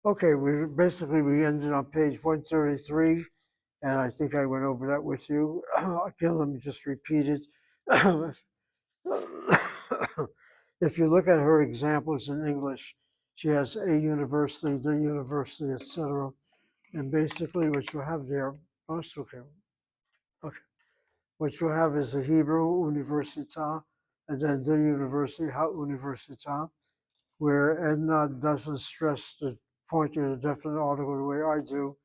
Okay, we ended on page 133, and I think I went over that with you. Again, let me just repeat it. If you look at her examples in English, she has a university, the university, etc. And basically, what you have there, oh, it's okay. Okay. What you have is the Hebrew università, and then the university, ha università, where Edna doesn't stress the pointing of the definite article the way I do.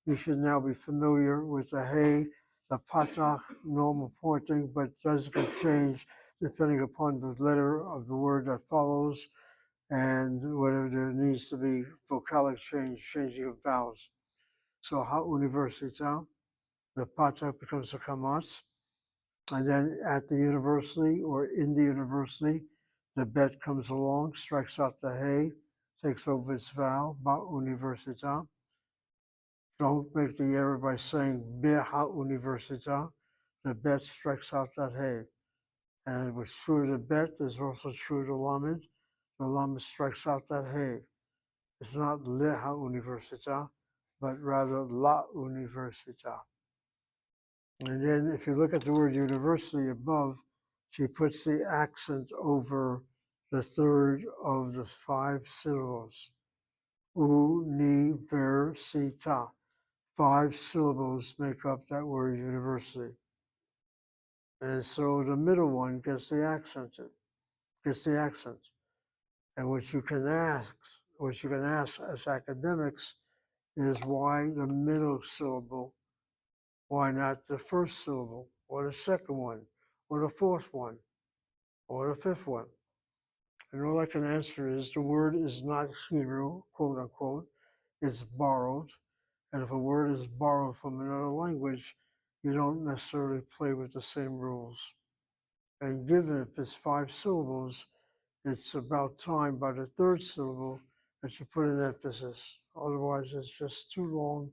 You should now be familiar with the hey, the patach, normal pointing, but does get changed depending upon the letter of the word that follows and whether there needs to be vocalic change, changing of vowels. So ha università, the patach becomes a kamatz. And then at the university or in the university, the bet comes along, strikes out the hay, takes over its vowel, ba università. Don't make the error by saying be ha università. The bet strikes out that hay. And it was true to the bet, is also true to lamed. The lamed strikes out that hay. It's not le ha università, but rather la università. And then if you look at the word university above, she puts the accent over the third of the 5 syllables. Università. 5 syllables make up that word university. And so the middle one gets the accent. And what you can ask as academics is why the middle syllable. Why not the first syllable, or the second one, or the fourth one, or the fifth one? And all I can answer is the word is not Hebrew, quote unquote, it's borrowed. And if a word is borrowed from another language, you don't necessarily play with the same rules. And given if it's 5 syllables, it's about time by the third syllable that you put an emphasis. Otherwise, it's just too long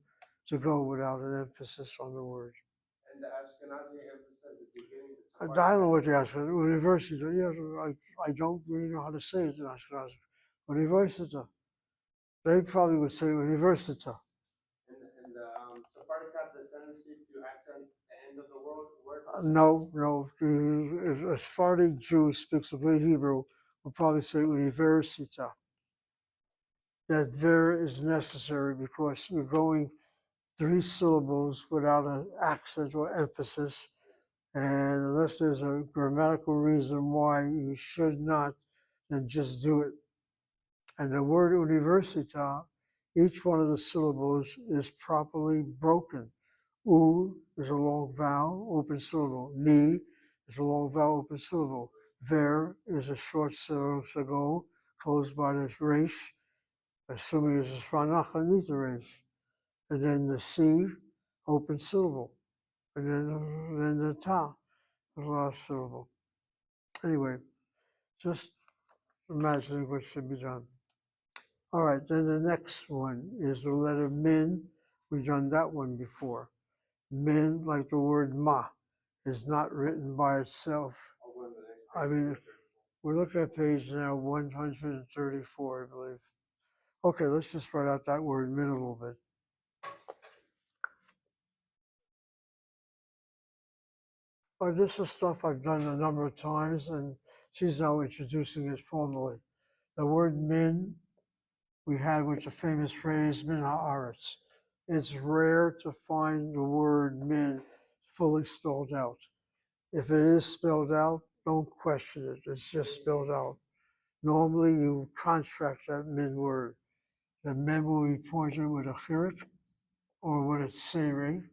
to go without an emphasis on the word. And the Ashkenazi emphasizes the beginning. I don't know what the Ashkenazi university. Yeah, I don't really know how to say it in Ashkenazi. University. They probably would say university. And Sephardic has the tendency to accent the end of the word. No, no. A Sephardic Jew speaks a good Hebrew will probably say universita. That ver is necessary because you're going 3 syllables without an accent or emphasis. And unless there's a grammatical reason why you should not, then just do it. And the word università, each one of the syllables is properly broken. U is a long vowel, open syllable. Ni is a long vowel, open syllable. Ver is a short syllable, closed by the resh, assuming it's a svanach underneath the resh. And then the C, open syllable. And then the ta, the last syllable. Anyway, just imagining what should be done. All right, then the next one is the letter min. We've done that one before. Min, like the word ma, is not written by itself. I mean, we're looking at page now 134, I believe. Okay, let's just write out that word min a little bit. This is stuff I've done a number of times, and she's now introducing it formally. The word min, we had with the famous phrase min haaretz. It's rare to find the word min fully spelled out. If it is spelled out, don't question it. It's just spelled out. Normally, you contract that min word. The min will be pointed with a chirik or with a tsiri.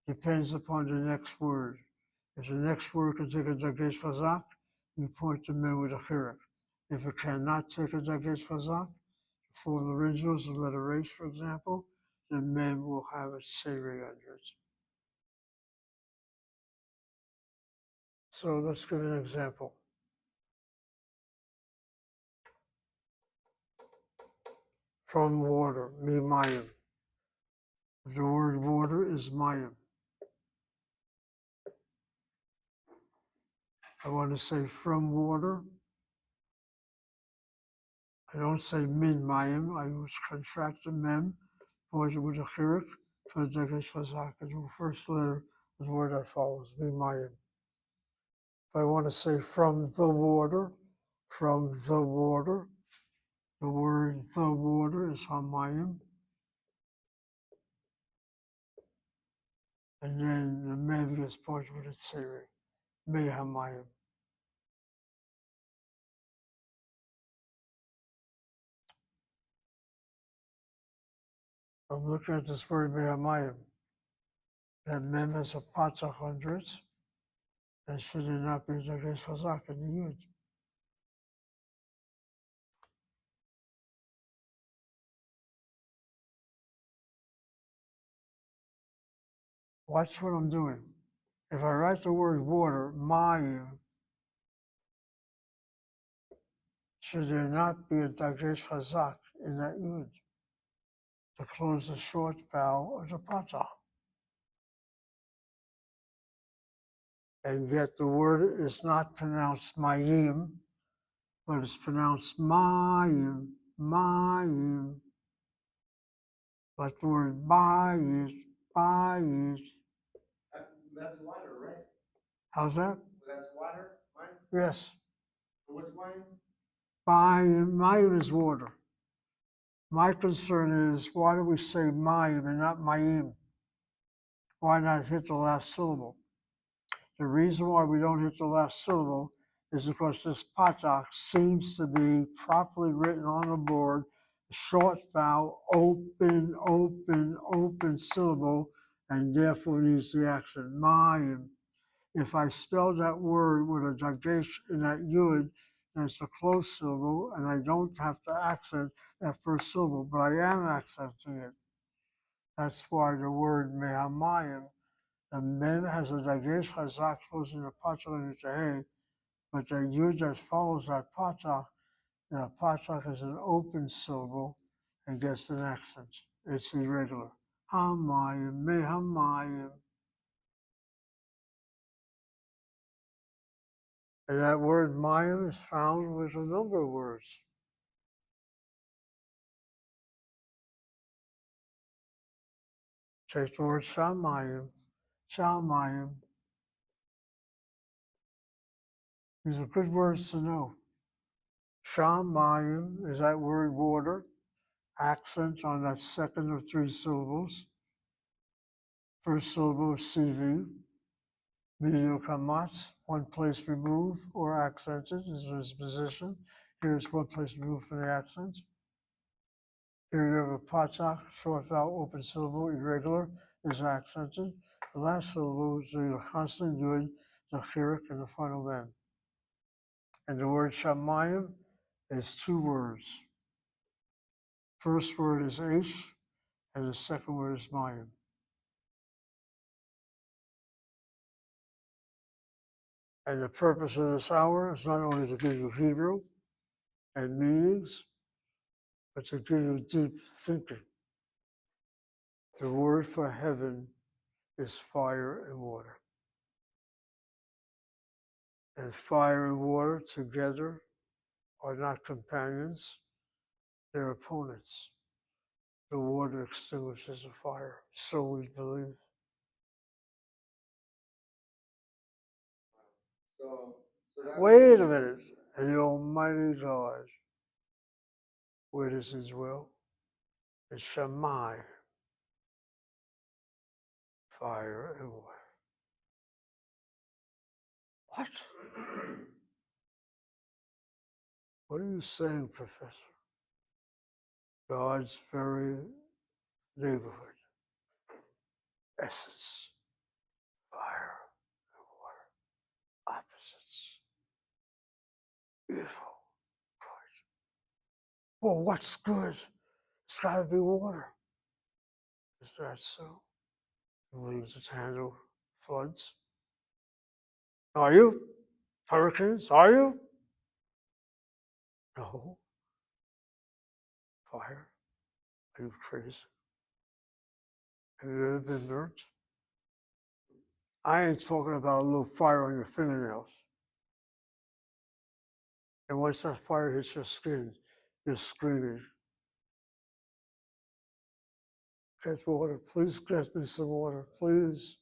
Depends upon the next word. If the next word can take a dagesh chazak, you point the min with a chirik. If it cannot take a dagesh chazak, for the originals, the letter H, for example, the min will have a tsiri under it. So let's give an example. From water, mimayim. The word water is mayim. I want to say from water. I don't say min mayim. I use contracted mem, voice with a chirik for the dagesh chazak. I do the first letter of the word that follows, min mayim. If I want to say from the water, the word the water is hamayim. And then the mem gets pointed with a tziri, me hamayim. I'm looking at this word me hamayim. That mem has a patzach under it. And should it not be dagesh chazak in the yud? Watch what I'm doing. If I write the word water, mayim, should there not be a dagesh chazak in that yud to close the short vowel of the patah? And yet the word is not pronounced mayim, but it's pronounced mayim, mayim, like the word bayit, bayit. That's water, right? How's that? That's water, right? Yes. So what's wine? Mayim is water. My concern is, why do we say mayim and not mayim? Why not hit the last syllable? The reason why we don't hit the last syllable is because this patak seems to be properly written on the board, short vowel, open, open, open syllable, and therefore needs the accent. Mayim. If I spell that word with a dagesh in that yud, then it's a closed syllable, and I don't have to accent that first syllable, but I am accenting it. That's why the word mehamayim, the mem has a dagesh chazak closing the patak and the hey, but the yud that follows that patak, the patak is an open syllable and gets an accent. It's irregular. Hamayim, mehamayim. And that word mayim is found with a number of words. Take the word shamayim, shamayim. These are good words to know. Shamayim is that word water, accent on that second of three syllables. First syllable is CV, medial kamatz, one place removed or accented is its position. Here it's one place removed from the accent. Here you have a patak, short vowel, open syllable, irregular, is accented. The last syllable is the consonant yud, the chirik, and the final mem. And the word shamayim is two words. First word is H, and the second word is mayim. And the purpose of this hour is not only to give you Hebrew and meanings, but to give you deep thinking. The word for heaven is fire and water. And fire and water together are not companions, they're opponents. The water extinguishes the fire, so we believe. So that Wait a minute. And the Almighty God, where does He dwell? It's Shammai, fire and water. What? What are you saying, Professor? God's very neighborhood, essence, fire and water, opposites, evil, good. Well, what's good? It's got to be water. Is that so? It believes it to handle floods. Are you? Hurricanes? Are you? No. Fire? Are you crazy? Have you ever been burnt? I ain't talking about a little fire on your fingernails. And once that fire hits your skin, you're screaming, get water, please get me some water, please.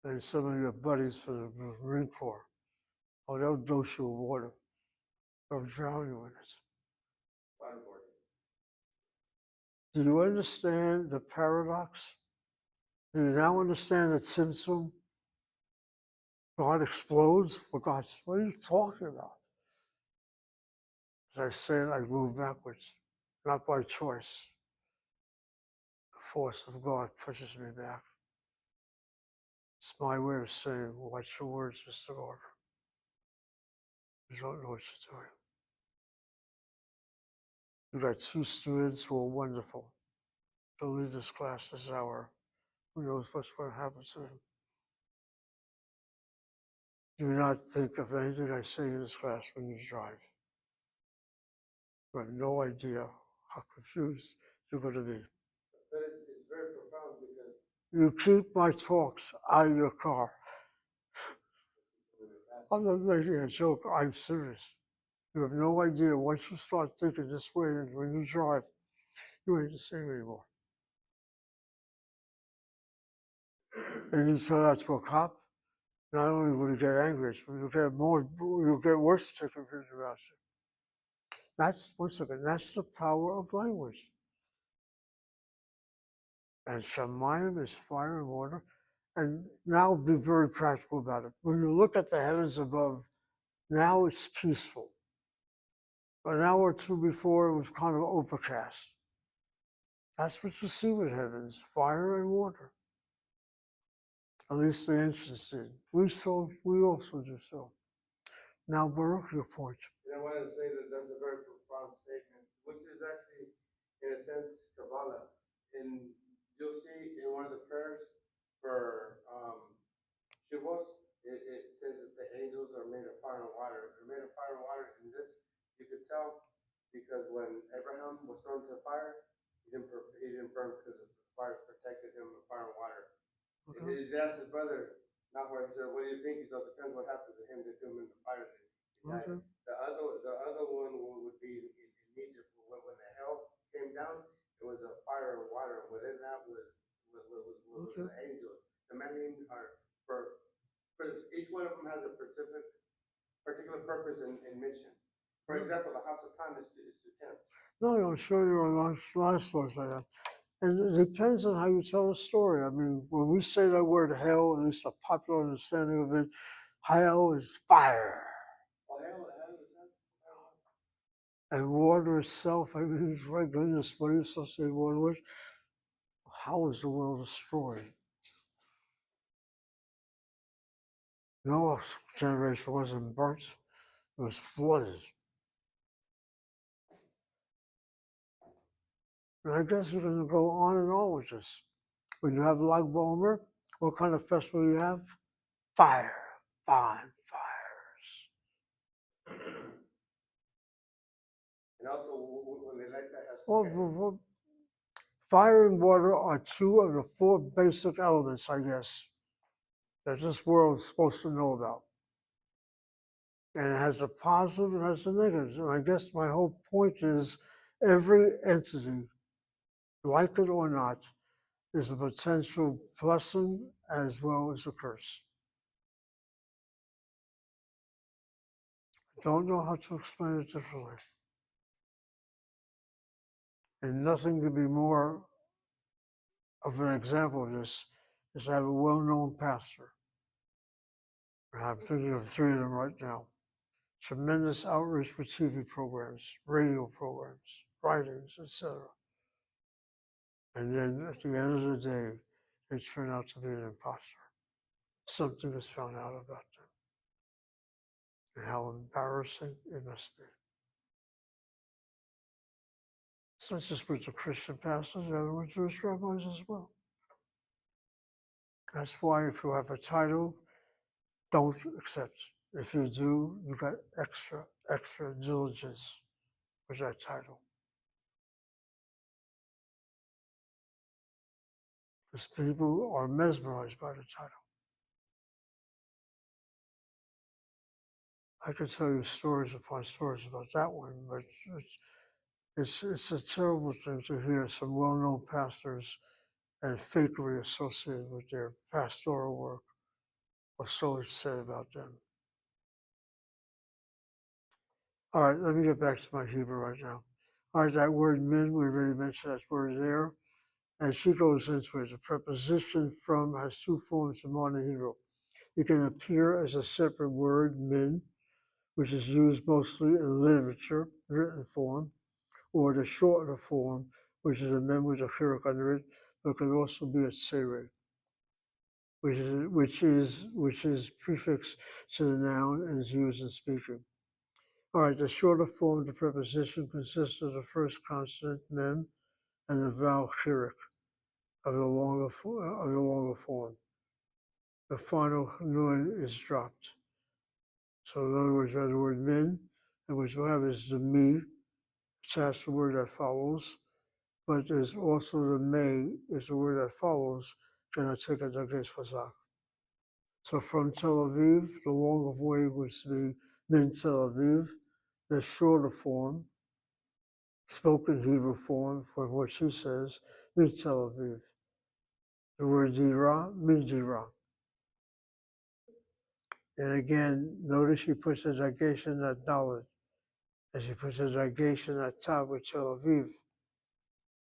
And some of your buddies from the Marine Corps, oh, they'll dose you with water. They'll drown you in it. Waterboarding. Do you understand the paradox? Do you now understand the Tzimtzum? God explodes for God's, what are you talking about? As I say it, I move backwards, not by choice. The force of God pushes me back. It's my way of saying, watch your words, Mr. Gordon. You don't know what you're doing. You got two students who are wonderful. To lead this class this hour. Who knows what's going to happen to them? Do not think of anything I say in this class when you drive. You have no idea how confused you're going to be. But it's very profound because You keep my talks out of your car. I'm not making a joke, I'm serious. You have no idea. Once you start thinking this way, and when you drive, you ain't the same anymore. And you tell that to a cop, not only will you get angry, but you'll get worse taken about you. That's, once again, that's the power of language. And Shamayim is fire and water. And now be very practical about it. When you look at the heavens above, now it's peaceful. But an hour or two before, it was kind of overcast. That's what you see with heavens, fire and water. At least the ancients did. We also do so. Now, Baruch, your point. And I wanted to say that that's a very profound statement, which is actually, in a sense, Kabbalah. And you'll see in one of the prayers for Shuvos, it says that the angels are made of fire and water. They're made of fire and water, and this you could tell because when Abraham was thrown into the fire, he didn't burn because the fire protected him with fire and water. Okay. He asked his brother, Nahor, he said, "What do you think?" He said, "It depends what happens to him. They threw him in the fire." He died. Okay. The other one would be in Egypt when the hell came down. It was a fire and water, and within that was Okay. the angels. The many are for each one of them has a particular purpose and mission. For example, the house of time is to tempt. No, I'll show you a last source I have. And it depends on how you tell the story. I mean, when we say that word hell, at least a popular understanding of it, hell is fire. Oh, hell is that? And water itself, I mean, my goodness, what are you supposed to say water with? How is the world destroyed? Noah's generation wasn't burnt, it was flooded. And I guess we're going to go on and on with this. When you have Lag BaOmer, what kind of festival you have? Fire, bonfires. And also, when they light that, Well, fire and water are two of the four basic elements, I guess, that this world is supposed to know about. And it has a positive and it has a negative. And I guess my whole point is every entity, like it or not, is a potential blessing as well as a curse. I don't know how to explain it differently. And nothing could be more of an example of this is to have a well-known pastor. And I'm thinking of three of them right now. Tremendous outreach with TV programs, radio programs, writings, etc. And then at the end of the day, they turn out to be an imposter. Something is found out about them. And how embarrassing it must be. It's not just with the Christian pastors, the other with Jewish rabbis as well. That's why if you have a title, don't accept. If you do, you got extra diligence with that title. Because people are mesmerized by the title. I could tell you stories upon stories about that one, but it's a terrible thing to hear some well-known pastors and fakery associated with their pastoral work, or so it's said about them. All right, let me get back to my Hebrew right now. All right, that word min, we already mentioned that word there. And she goes into it. The preposition from has two forms in modern Hebrew. It can appear as a separate word, min, which is used mostly in literature, written form, or the shorter form, which is a mem with a chirik under it, but can also be a tsere, which is prefix to the noun and is used in speaking. All right, the shorter form of the preposition consists of the first consonant, mem, and the vowel chirik of the longer form. The final nun is dropped. So in other words, you have the word min, and what you have is the me, attached to the word that follows, but there's also the may is the word that follows, can I take a dagesh chazak. So from Tel Aviv, the longer way would be min Tel Aviv, the shorter form, spoken Hebrew form for what she says, min Tel Aviv. The word dira, min dira. And again, notice she puts a dagesh in that dalet, and she puts a dagesh in that tav with Tel Aviv.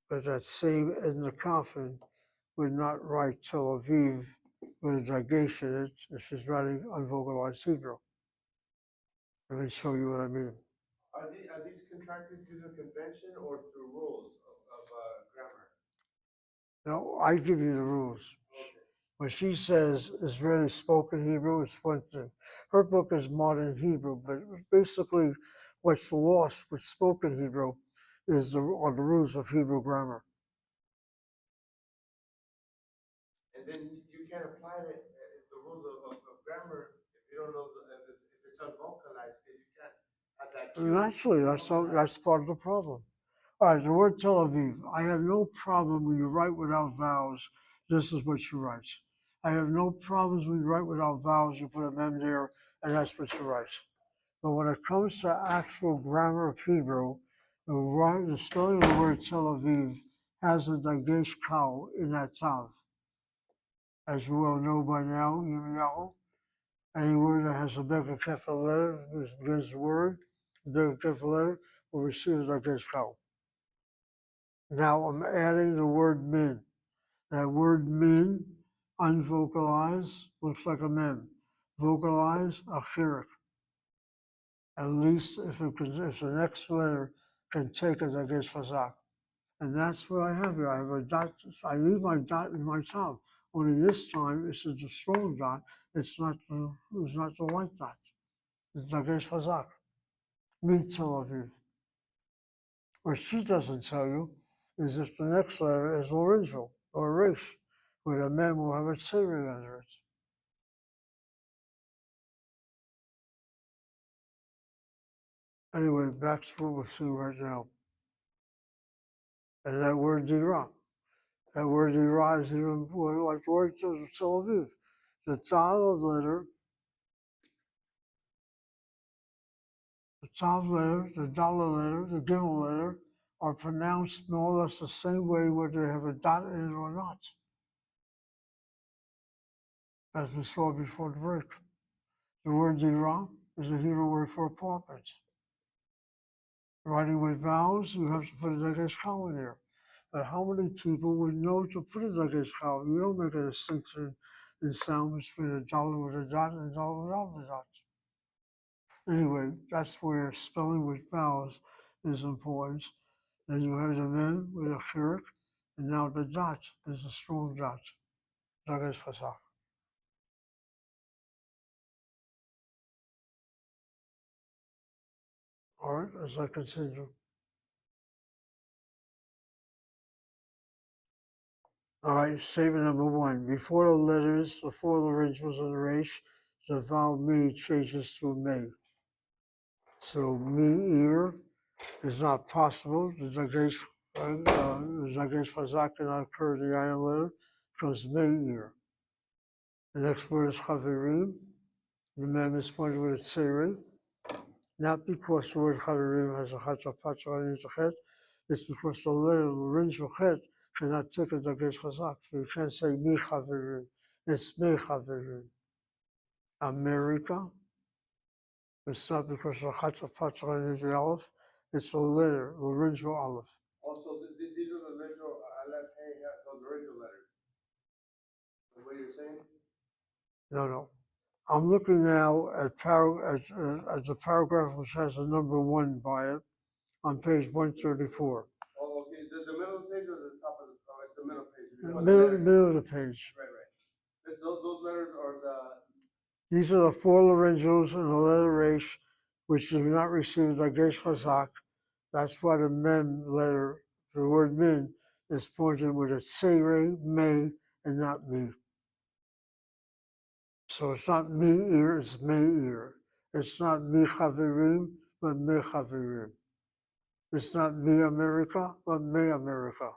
But that same Edna Coffin would not write Tel Aviv with a dagesh in it if she's writing unvocalized Hebrew. Let me show you what I mean. Are these contracted through the convention or through rules of grammar? No, I give you the rules. Okay. What she says is really spoken Hebrew, it's one thing. Her book is modern Hebrew, but basically what's lost with spoken Hebrew are the rules of Hebrew grammar. And then you can't apply the rules of grammar if you don't know if it's unvocalized, because you can't have that cue. Naturally, that's part of the problem. All right, the word Tel Aviv. I have no problem when you write without vowels. This is what you write. I have no problems when you write without vowels. You put a mem there, and that's what you write. But when it comes to actual grammar of Hebrew, the spelling of the word Tel Aviv has a dagesh kal in that tav. As you well know by now, Yirmiyahu, any word that has a bigger capital letter, which begins the word, the bigger capital letter, will receive a dagesh kal. Now I'm adding the word min. That word min, unvocalized, looks like a mem. Vocalized, a chirik. At least if the next letter can take it against Fazak. And that's what I have here. I have a dot. I leave my dot in my top. Only this time it's a strong dot. It's not the light dot. It's against Fazak. Min Tel Aviv. What she doesn't tell you is if the next letter is laryngeal or resh, where the mem will have a tsiri under it. Anyway, back to what we're seeing right now. And that word dira. That word dira is even like the word Tel Aviv. The tav letter, the dollar letter, the gimel letter are pronounced more or less the same way whether they have a dot in it or not, as we saw before the break. The word dira is a Hebrew word for apartment. Writing with vowels, you have to put a dagesh kal in there. But how many people would know to put a dagesh kal? You don't make a distinction in sound between a dollar with a dot and a dollar without a dot. Anyway, that's where spelling with vowels is important. Then you have the mem with a chirik, and now the dot is a strong dot. Dagesh chazak. All right, as I continue. All right, statement number one. Before the letters, before the laryngeals and the resh, the vowel me changes to me. So me ear is not possible. The dagesh chazak cannot occur in the iron letter because me ear. The next word is chaverim. The mem is pointed with a tsiri. not because the word Chaverim has a Chatapatra underneath the chet, it's because the letter laryngeal chet cannot take a Dagesh Chazak. So you can't say Mi Chaverim, it's Me Chaverim. America, it's not because the Chatapatra underneath the Aleph, it's the letter, laryngeal Aleph. Also, these are the original, Aleph, Hey, those original letters. The way you're saying? No. I'm looking now at the paragraph which has the number 1 by it on page 134. Oh, okay. The middle of the page or the top of the, oh, it's the middle page. Middle of the page. Right. Those letters are the. These are the 4 laryngeals and the letter Resh, which do not receive the Dagesh Chazak. That's why the Mem letter, the word Min, is pointed with a Tsere, Me, and not Me. So it's not Me ear, it's Me ear. It's not Mi Chaverim, but Me Chaverim. It's not Me America, but Me America.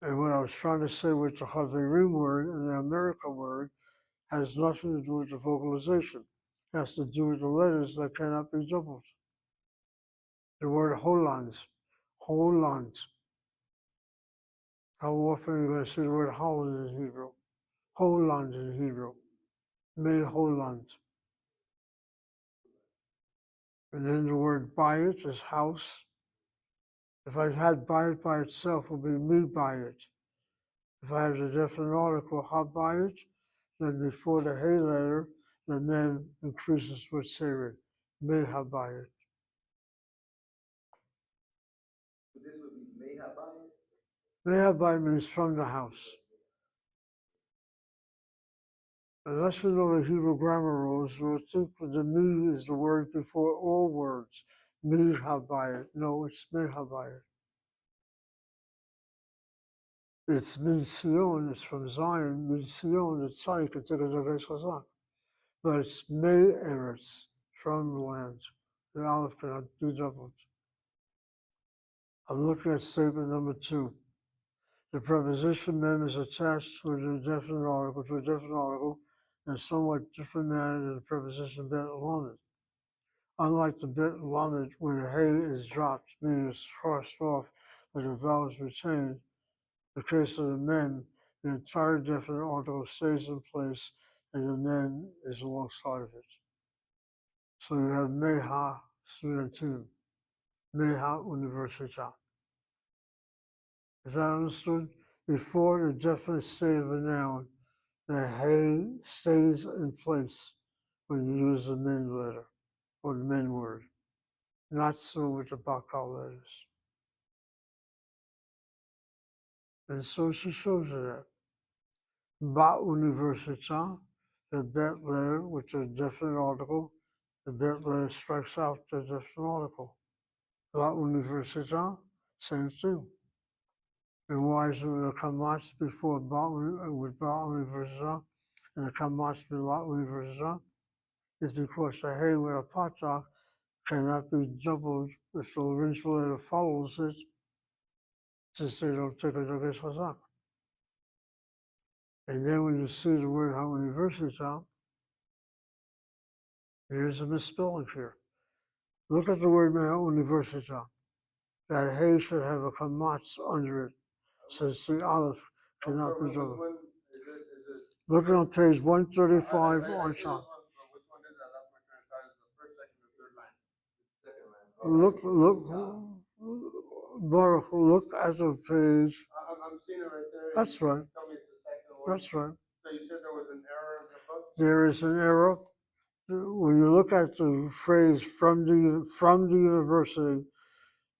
And what I was trying to say with the Chaverim word and the America word has nothing to do with the vocalization. It has to do with the letters that cannot be doubled. The word Hollands. How often are you going to see the word Holland in Hebrew? Holland in Hebrew. Me Holland. And then the word Bayit is house. If I had Bayit by itself, it would be me Bayit. If I have the definite article Habayit, then before the Hey letter, the Mem increases with Siri. Me Habayit. This would be Mehabayit? Me Habayit means from the house. Unless you know the Hebrew grammar rules, you would think that the me is the word before all words. Me Habayit. No, it's Me Habayit. It's Min Sion, it's from Zion. Min Sion, it's Tzai, can take a Dagesh Chazak. But it's Me Eretz, from the land. The Aleph cannot be doubled. I'm looking at statement number 2. The preposition Mem is attached to a definite article, in a somewhat different manner than the preposition Bet Lamed. Unlike the Bet Lamed, when the Hey is dropped, meaning it's crossed off, but the vowel is retained, in the case of the Mem, the entire definite article stays in place and the Mem is alongside of it. So you have Meha Studentim, Meha Università. Is that understood? Before the definite state of a noun, the Hey stays in place when you use the Min letter or the Min word. Not so with the Bakal letters. And so she shows you that. Ba Università, the Bet letter with the definite article, the Bet letter strikes out the definite article. La Università, same thing. And why is there a Kamatz before with Ba Università and a Kamatz with La Università? Is because the Hey with a Patak cannot be doubled if the laryngeal letter follows it, since they don't take a Dagesh Chazak. And then when you see the word Università, here's a misspelling here. Look at the word Università. That Hey should have a Kamatz under it, since the Aleph cannot be doubled. Looking on page 135 on top. Which one is that? That's my current size. The first, second, or third line. Second line. Baruch, look at the page. I'm seeing it right there. That's right. Tell me it's the second one. That's right. So you said there was an error in the book? There is an error. When you look at the phrase from the university,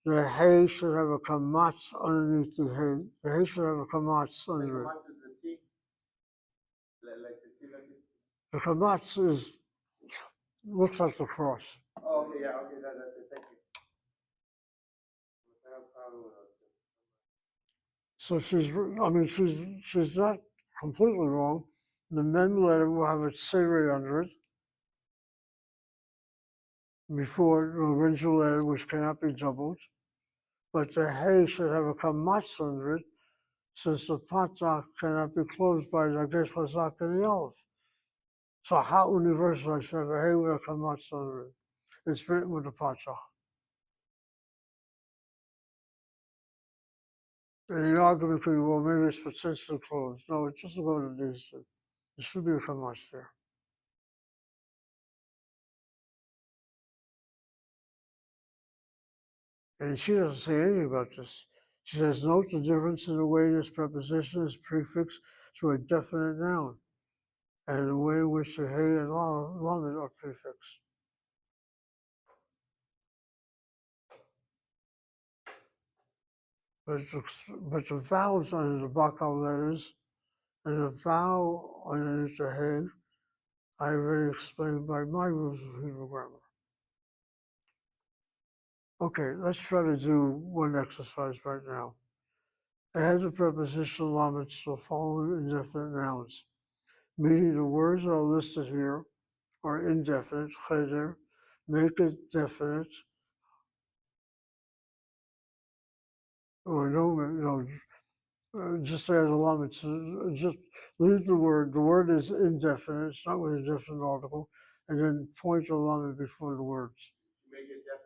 the Hey should have a Kamatz underneath the Hey. The Hey should have a Kamatz under it. Kamatz is the T? Like the T like it? The Kamatz looks like the cross. Oh, okay, yeah, okay, that's it, thank you. I have a problem with that too. So she's not completely wrong. The Mem letter will have a Siri under it before the original letter, which cannot be doubled. But the Hey should have a Kamatz under it, since the Patak cannot be closed by the Dagesh Chazak and the Aleph. So how universal I said, hey, with a kamatsu. It's written with a pacha. And the argument could be, well, maybe it's potentially closed. No, it doesn't go to these. It should be a kamatsu there. And she doesn't say anything about this. She says, note the difference in the way this preposition is prefixed to a definite noun and the way in which the hey and lamed are prefixed. But the vowels under the Bakal letters and the vowel underneath the hey, I already explained by my rules of Hebrew grammar. Okay, let's try to do one exercise right now. Add the prepositional elements to the following indefinite nouns, meaning the words that are listed here are indefinite, cheder, make it definite, or no, just add elements, just leave the word is indefinite, it's not with a definite article, and then point the element before the words. Make it definite?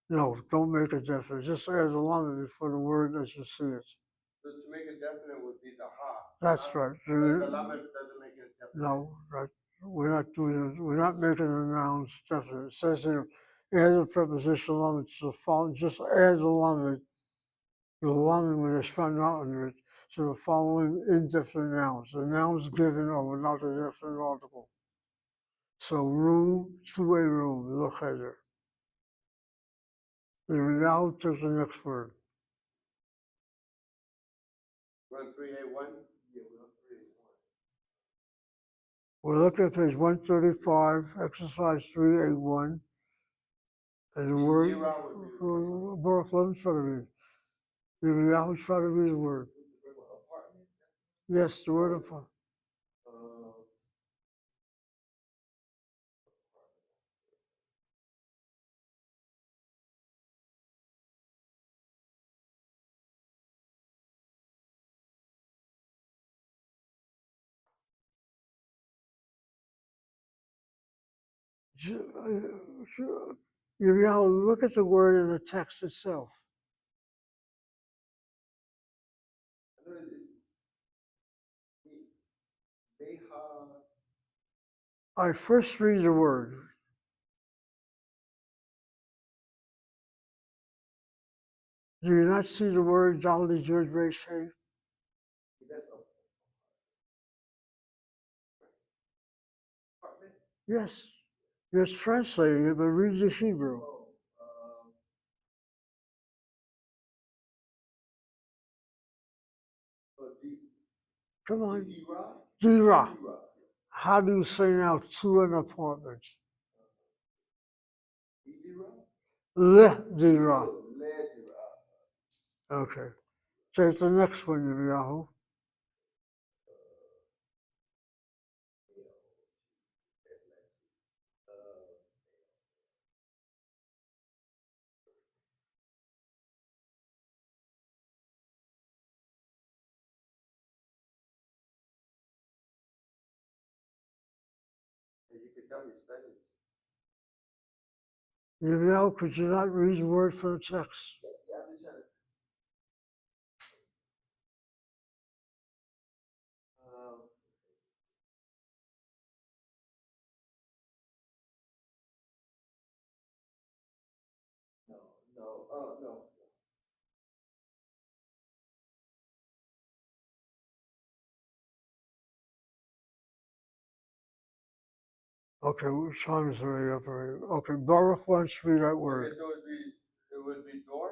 No, don't make it definite, just add the element before the word as you see it. So to make it definite would be the ha. That's right. The lamed doesn't make it definite. No, right. We're not doing it. We're not making the nouns definite. It says here, add the prepositional elements to the following. Just add the element with a front not under it to the following indefinite nouns. The nouns given are without a definite article. So room, two-way room, look at it. And now take the next word. We're on 381? Yeah, we're on 381. We're looking at page 135, exercise 381. And the word, Baruch, let me try to read. I'll try to read the word. Apartment? Yes, the word apartment. You look at the word in the text itself. All right, first read the word. Do you not see the word Dolly George Ray say? Yes, you're translating it, but read the Hebrew. Come on. Dira. How do you say now to an apartment? Le dira. Okay. Take the next one, Yahoo. You could tell me studies. Yahoo, could you not read the word for the text? Yeah, I'm just trying to. No. Okay, which time is already up already? Okay, Baruch wants to read that word. Okay, so it would be door?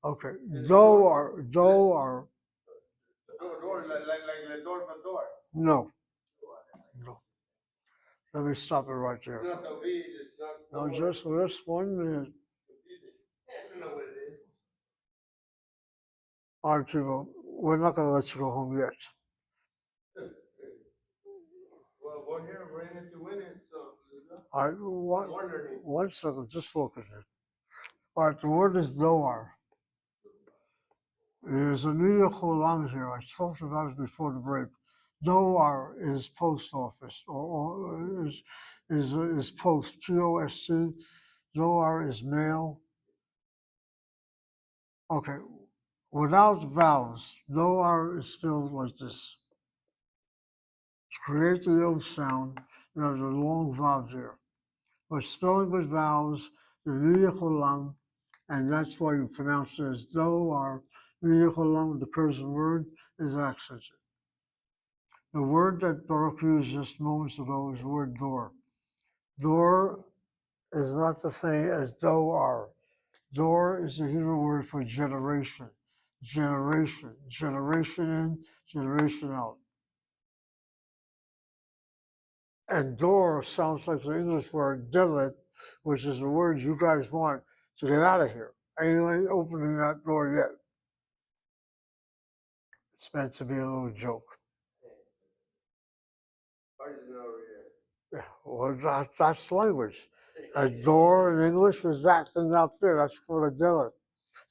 Okay, Is it do or Door, like the door for door. no. Let me stop it right It's there. not the weed, it's not. Now just 1 minute. I don't know what it is. All right, people, we're not going to let you go home yet. Well, we're here, we're in it to win it, so. All right, one second, just focus it. All right, the word is doar. There's a New York Olam here. I talked about it before the break. Doar is post office, or is post, P-O-S-T. Doar is mail. Okay, without vowels, Doar is spelled like this. To create the O sound, you have the long vowel there. But spelling with vowels, the Niyakulam, and that's why you pronounce it as Doar. Niyakulam, the cursive word, is accented. The word that Baruch used just moments ago is the word door. Door is not the same as doar. Door is the Hebrew word for generation. Generation. Generation in, generation out. And door sounds like the English word dillet, which is the word you guys want to get out of here. Ain't opening that door yet. It's meant to be a little joke. Yeah, well, that's language. A door in English is that thing out there. That's for a dillet.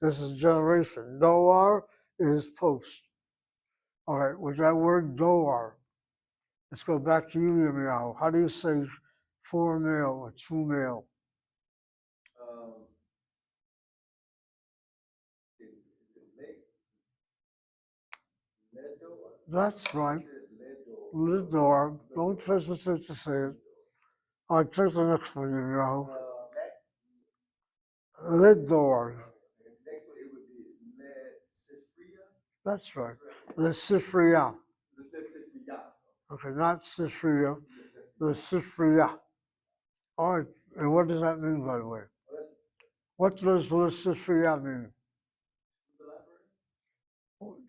This is generation. Doar is post. All right, with that word doar, let's go back to you, Yirmiyahu. How do you say for male or true male? That's right. Lidor. Don't hesitate to say it. All right, take the next one, Yirmiyahu. Lidor. That's right. Lesifriya. Okay, not Sifriya. Lesifriya. All right, and what does that mean, by the way? What does Lesifriya mean?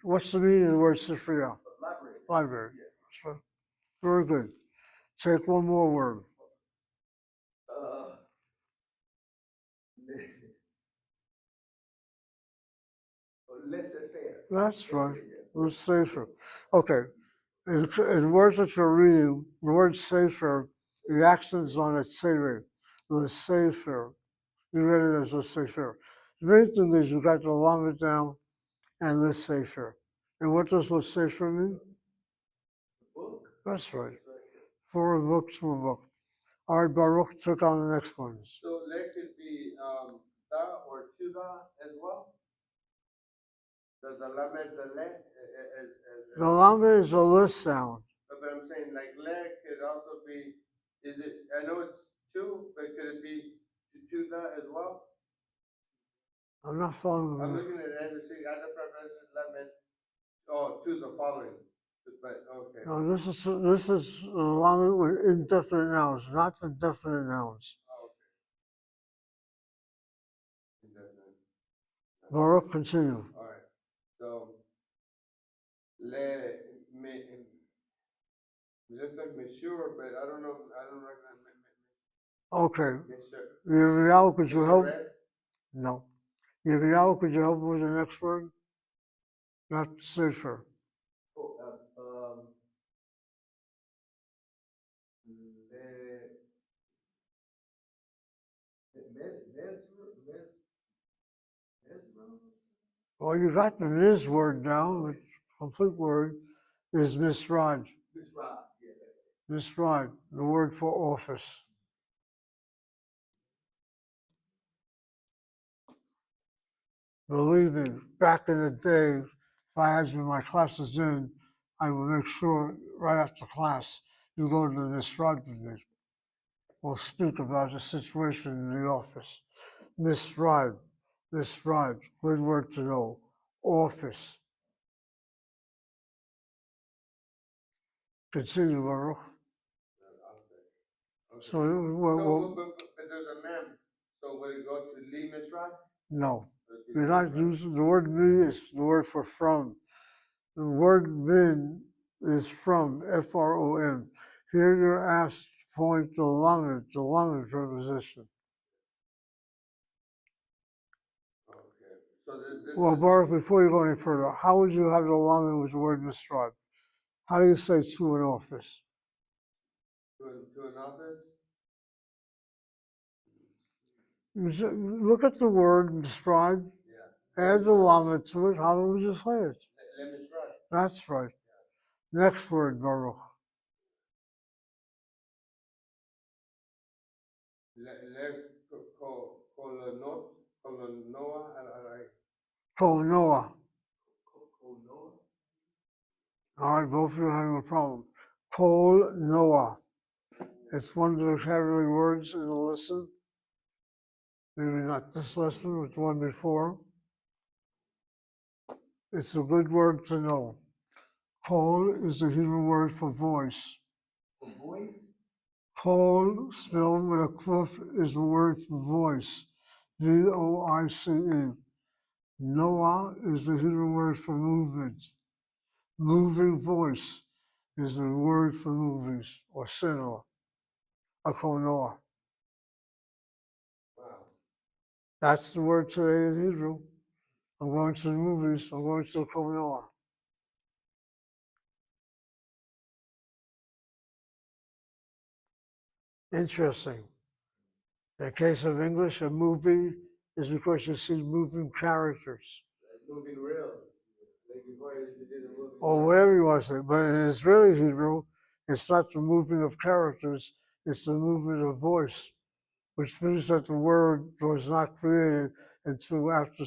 What's the meaning of the word Sifriya? Library. That's right. Very good. Take one more word. That's right. Let's safer. Okay. In words that you're reading, the word safer, the accent's on it, safer. The safer. You read it as a safer. The main thing is you got to lump it down and let's safer. And what does let's safer mean? That's right. For a book to a book. All right, Baruch took on the next ones. So that could be da or to da as well? The lamed, the le, The lamed is a list sound. but I'm saying like le could also be, is it, I know it's two, but could it be to da as well? I'm not following I'm you. looking at it and saying other preferences lamed, oh, to the following, but okay. No, this is lamed with indefinite nouns, not the definite nouns. Oh, okay. Baruch, continue. All right. So le me it looks like monsieur, but I don't know. I don't recognize Okay. monsieur. Yirmiyahu, could you Monsieur help? Red? No. Yirmiyahu, could you help with the next word? Not safer. Oh, Well, you got the Ms word down, the complete word is misraj. Misraj, the word for office. Believe me, back in the day, if I had you in my classes in, I would make sure right after class you go to the misraj with me. We'll speak about the situation in the office. Misraj, misraj, good word to know. Office. Continue, Baruch. okay. So, But there's a mem. So would it go to Lee Misrad? no, you're not using the word me is the word for from. The word min is from, F-R-O-M. Here you're asked to point the lamed preposition. Okay. So this Well, is Baruch, before you go any further, how would you have the lamed with the word misrad? How do you say to an office? to an office. Look at the word misrad, Yeah. add the lamed to it, how would you say it? Let Misrad. That's right. Next word, Baruch. Colonoa, Konoa. Colonoa. All right, both of you having a problem. Kol Noah. It's one of the vocabulary words in the lesson. Maybe not this lesson, but the one before. It's a good word to know. Kol is the Hebrew word for voice. For boys? Kol, spelled with a cliff, is the word for voice. Voice. Noah is the Hebrew word for movement. Moving voice is the word for movies, or cinema, a konoa. Wow. That's the word today in Hebrew. I'm going to the movies, I'm going to the konoa. Interesting. In the case of English, a movie is because you see moving characters. Moving real. Like before you did a movie. Or whatever you want to say. But in Israeli Hebrew, it's not the movement of characters, it's the movement of voice, which means that the word was not created until after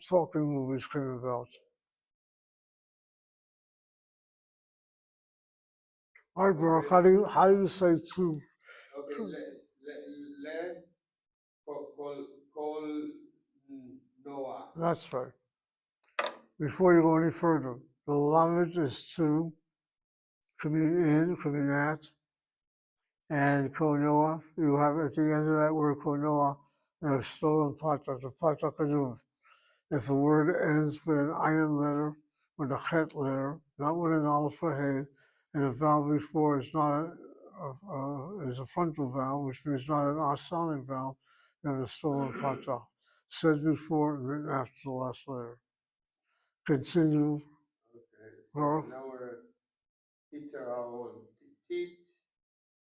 talking movies came about. All right, Baruch, how do you say two? Okay, col Noah. That's right. Before you go any further, the lamed is two, could be in, could be at, and konoa, you have at the end of that word konoa, a stolen patak, the patak kaduv. If a word ends with an ayin letter, with a chet letter, not with an aleph or hey, and the vowel before is not is a frontal vowel, which means not an asonic vowel, then a stolen patak. Said before and written after the last letter. Continue. Okay. Baruch. Now we're teacher our own. Teach.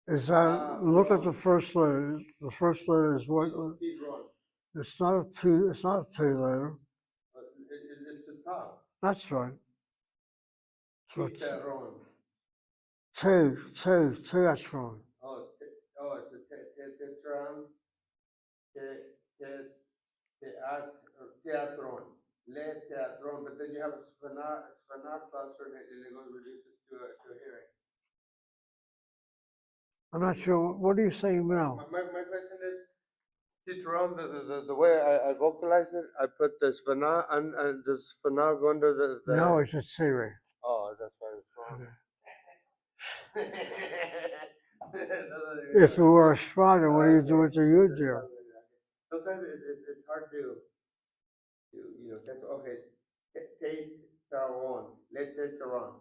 Is that, look at the first letter. The first letter is what? Teach wrong. It's not a P, it's not a P letter. It's a top. That's right. So Teacher wrong. teatron. Oh, it's a tetron. Teatron. Le teatron. But then you have a sphanar cluster and it goes reduces to a hearing. I'm not sure, what are you saying now? My question is, Titron, the way I vocalize it, I put the svana and the svana go under the. No, it's a tsere. Oh, that's why it's wrong. If it were a shvana, what do you do with the yud there? Sometimes it's hard to catch. Okay, take taron. Let's take taron.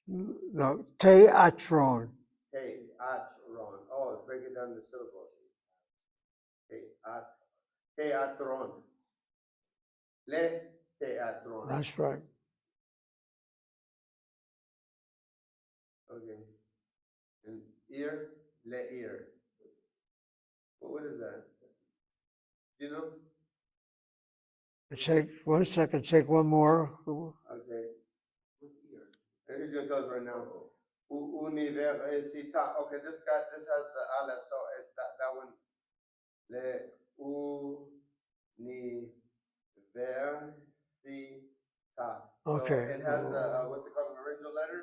No, teatron. Teatron. Oh, break it down the syllables. Teatron. Le teatron. That's right. Okay. And ear, le ear. What is that? Do you know? Take 1 second, take one more. Okay. What's ear? He's gonna tell us right now. Università. Okay, this has the aleph, so it's that one. Le università. Okay. So it has what's it called, an original letter?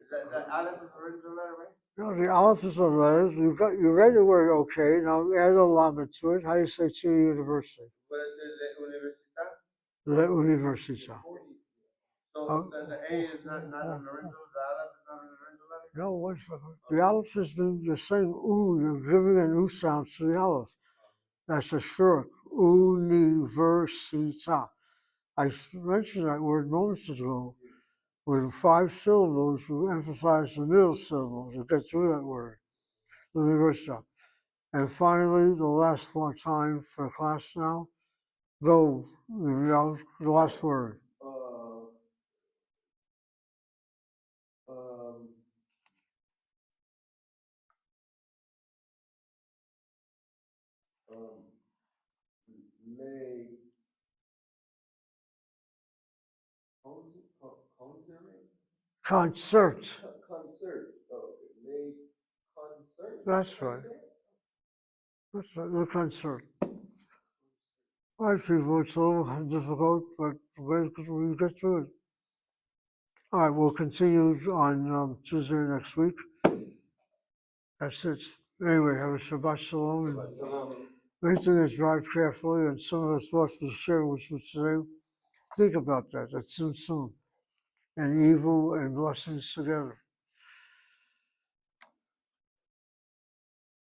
Is that the aleph is the original letter, right? No, the aleph is a letter. You read the word okay. Now add a lamed to it. How do you say to university? What is it? Le università. Le università. So the A is not an original. The aleph is not an original letter. No, 1 second. The aleph has been, you're saying ooh, you're giving an ooh sound to the aleph. That's a short. Università. I mentioned that word moments ago. With 5 syllables, we emphasize the middle syllable to get through that word. Università. And finally, the last one time for class now. Go, the last word. Um, May conservate? Concert. Concert. Oh, okay. Les concert. That's right. That's right. The concert. All right, people, it's a little difficult, but we get through it. All right, we'll continue on Tuesday next week. That's it. Anyway, have a Shabbat Shalom. And main thing is drive carefully, and some of the thoughts we share with you today, think about that. That's soon. And evil and blessings together.